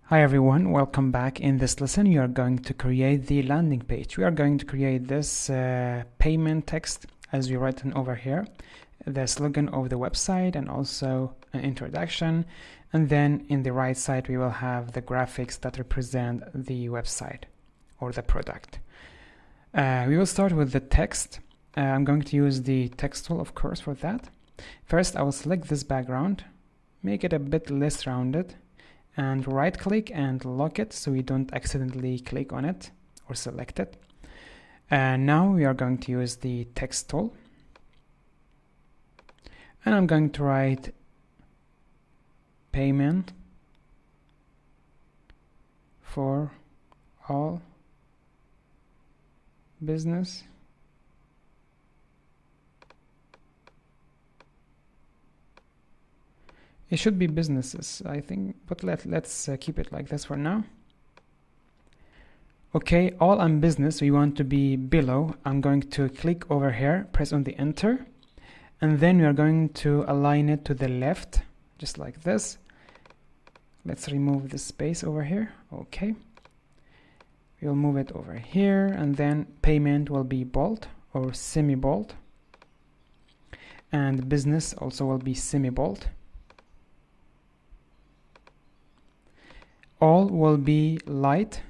Hi everyone, welcome back. In this lesson you are going to create the landing page. We are going to create this payment text as we written over here, the slogan of the website and also an introduction, and then in the right side we will have the graphics that represent the website or the product. We will start with the text. I'm going to use the text tool, of course, for that. First I will select this background, make it a bit less rounded, and right click and lock it so we don't accidentally click on it or select it. And now we are going to use the text tool, and I'm going to write payment for all business It should be businesses, I think, but let's keep it like this for now. Okay, all on business, we want to be below. I'm going to click over here, press on the enter, and then we are going to align it to the left, just like this. Let's remove the space over here. Okay. We'll move it over here, and then payment will be bold or semi-bold. And business also will be semi-bold. All will be light.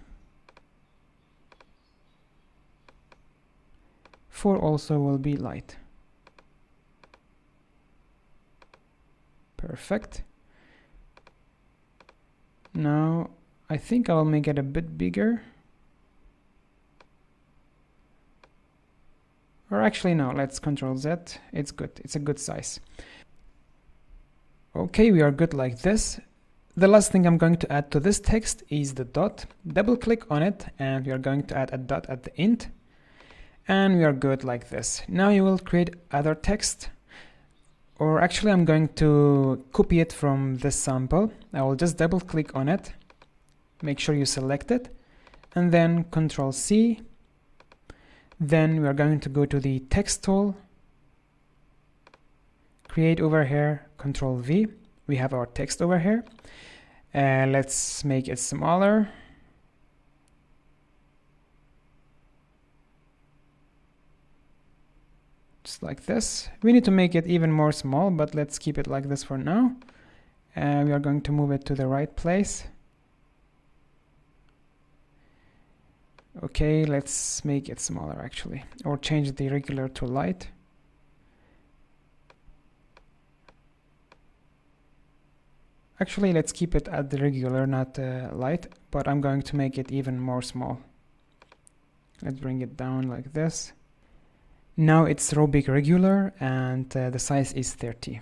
For also will be light. Perfect. Now I think I will make it a bit bigger. Or actually no, let's Ctrl Z. It's good. It's a good size. Okay, we are good like this. The last thing I'm going to add to this text is the dot. Double click on it and we are going to add a dot at the end. And we are good like this. Now you will create other text. Or actually I'm going to copy it from this sample. I will just double click on it. Make sure you select it. And then Ctrl C. Then we are going to go to the text tool. Create over here, Ctrl V. We have our text over here. Let's make it smaller. Just like this. We need to make it even more small, but let's keep it like this for now. We are going to move it to the right place. Okay, let's make it smaller actually, or change the regular to light. Actually, let's keep it at the regular, not light, but I'm going to make it even more small. Let's bring it down like this. Now it's Rubik regular and the size is 30.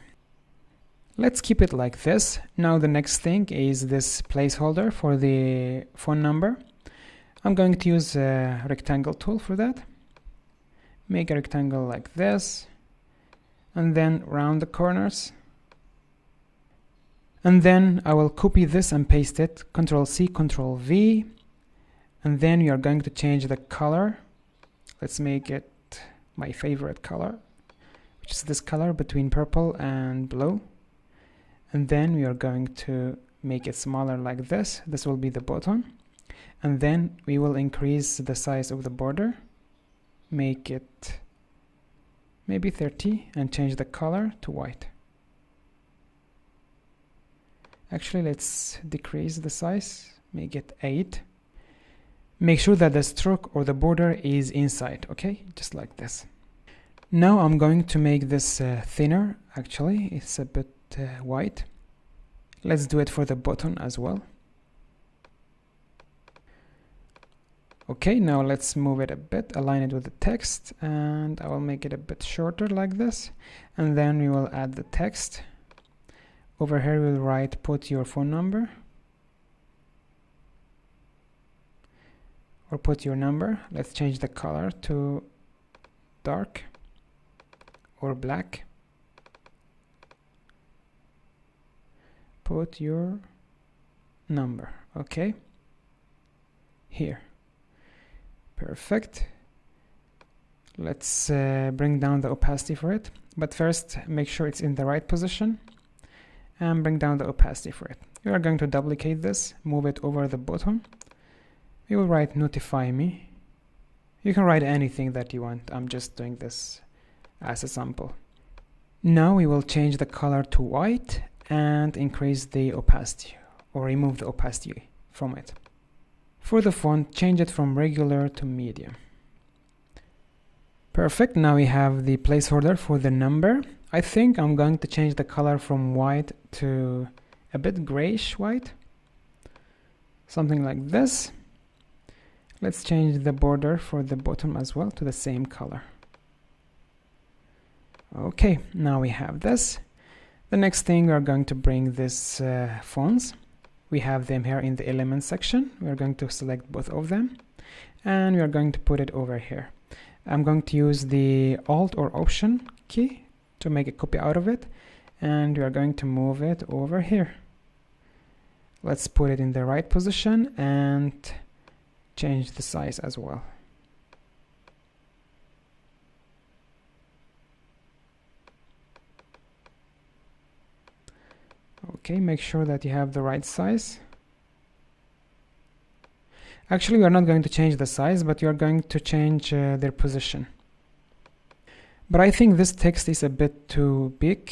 Let's keep it like this. Now the next thing is this placeholder for the phone number. I'm going to use a rectangle tool for that. Make a rectangle like this and then round the corners. And then I will copy this and paste it, Ctrl C, Ctrl V, and then we are going to change the color. Let's make it my favorite color, which is this color between purple and blue. And then we are going to make it smaller like this. This will be the button. And then we will increase the size of the border, make it maybe 30 and change the color to white. Actually, let's decrease the size, make it 8. Make sure that the stroke or the border is inside, okay? Just like this. Now I'm going to make this thinner, actually. It's a bit white. Let's do it for the button as well. Okay, now let's move it a bit, align it with the text, and I will make it a bit shorter like this. And then we will add the text. Over here we'll write put your phone number or put your number. Let's change the color to dark or black. Put your number, okay, here. Perfect. Let's bring down the opacity for it, but first make sure it's in the right position and bring down the opacity for it. You are going to duplicate this, move it over the bottom. We will write notify me. You can write anything that you want. I'm just doing this as a sample. Now we will change the color to white and increase the opacity, or remove the opacity from it. For the font, change it from regular to medium. Perfect. Now we have the placeholder for the number. I think I'm going to change the color from white to a bit grayish white, something like this. Let's change the border for the bottom as well to the same color. Okay, now we have this. The next thing, we are going to bring this fonts. We have them here in the element section. We are going to select both of them and we are going to put it over here. I'm going to use the Alt or Option key to make a copy out of it, and we are going to move it over here. Let's put it in the right position and change the size as well. Okay, make sure that you have the right size. Actually, we are not going to change the size, but you are going to change their position. But I think this text is a bit too big.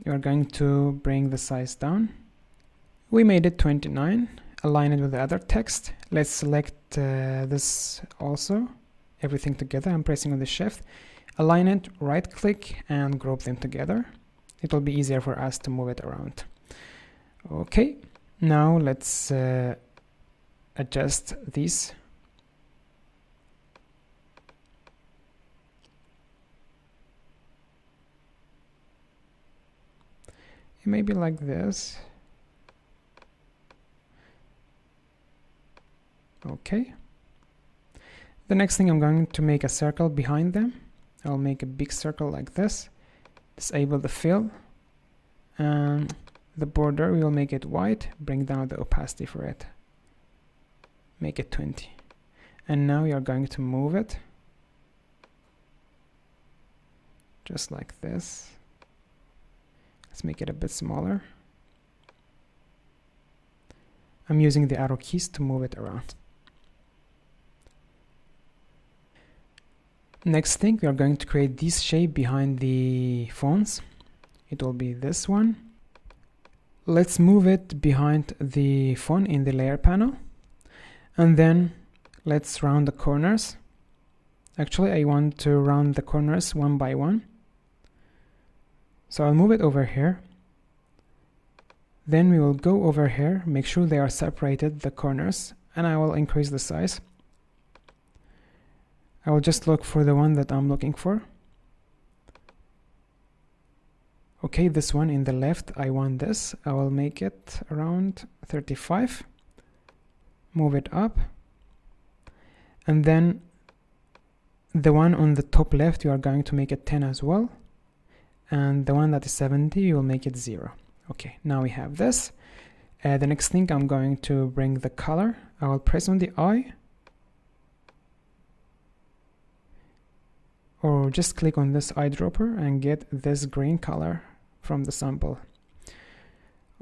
You are going to bring the size down. We made it 29. Align it with the other text. Let's select this also, everything together. I'm pressing on the shift. Align it, right click and group them together. It will be easier for us to move it around. Okay, now let's adjust these. It may be like this. Okay. The next thing, I'm going to make a circle behind them. I'll make a big circle like this. Disable the fill. And the border, we will make it white. Bring down the opacity for it. Make it 20. And now we are going to move it. Just like this. Let's make it a bit smaller. I'm using the arrow keys to move it around. Next thing, we are going to create this shape behind the fonts. It will be this one. Let's move it behind the font in the layer panel. And then let's round the corners. Actually, I want to round the corners one by one. So I'll move it over here. Then we will go over here, make sure they are separated, the corners, and I will increase the size. I will just look for the one that I'm looking for. Okay, this one in the left, I want this. I will make it around 35. Move it up. And then the one on the top left, you are going to make it 10 as well. And the one that is 70, you will make it 0. Okay, now we have this. The next thing, I'm going to bring the color. I will press on the eye. Or just click on this eyedropper and get this green color from the sample.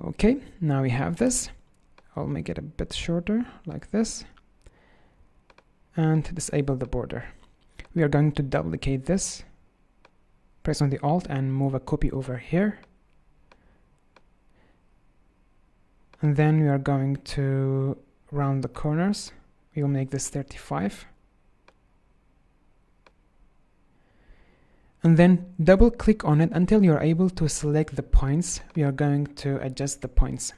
Okay, now we have this. I'll make it a bit shorter, like this. And disable the border. We are going to duplicate this. Press on the Alt and move a copy over here. And then we are going to round the corners. We will make this 35. And then double click on it until you're able to select the points. We are going to adjust the points.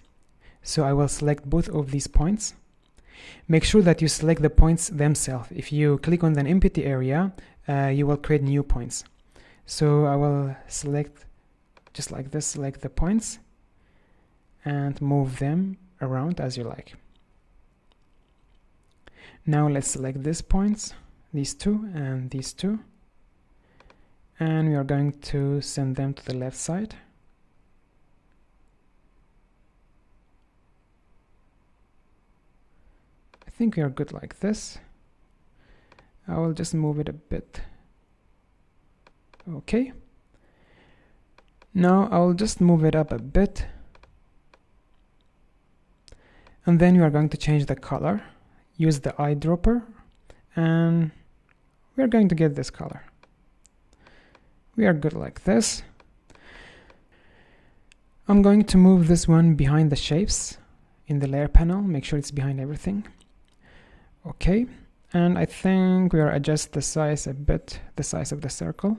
So I will select both of these points. Make sure that you select the points themselves. If you click on an empty area, you will create new points. So I will select just like this, select the points and move them around as you like. Now let's select these points, these two and these two. And we are going to send them to the left side. I think we are good like this. I will just move it a bit. Okay. Now I will just move it up a bit. And then we are going to change the color. Use the eyedropper, and we are going to get this color. We are good like this. I'm going to move this one behind the shapes in the layer panel. Make sure it's behind everything. Okay, and I think we are adjust the size a bit, the size of the circle.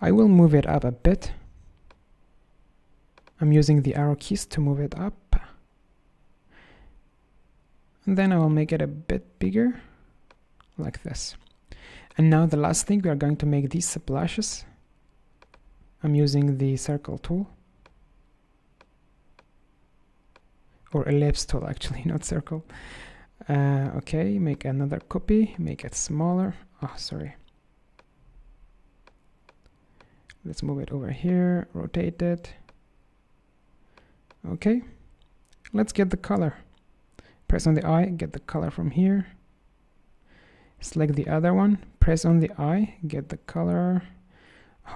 I will move it up a bit. I'm using the arrow keys to move it up. And then I will make it a bit bigger, like this. And now the last thing, we are going to make these splashes. I'm using the circle tool. Or ellipse tool actually, not circle. Okay, make another copy, make it smaller. Oh, sorry. Let's move it over here, rotate it. Okay, let's get the color. Press on the eye, get the color from here. Select the other one, press on the eye, get the color.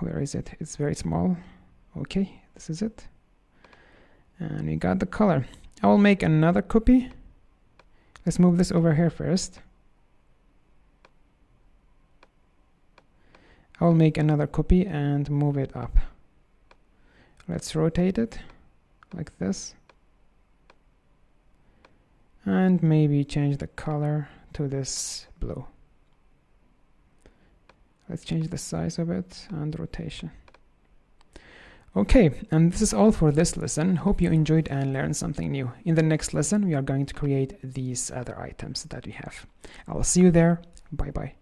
Where is it? It's very small. Okay, this is it. And we got the color. I will make another copy. Let's move this over here first. I will make another copy and move it up. Let's rotate it like this. And maybe change the color to this blue. Let's change the size of it and rotation. Okay, and this is all for this lesson. Hope you enjoyed and learned something new. In the next lesson, we are going to create these other items that we have. I'll see you there. Bye bye.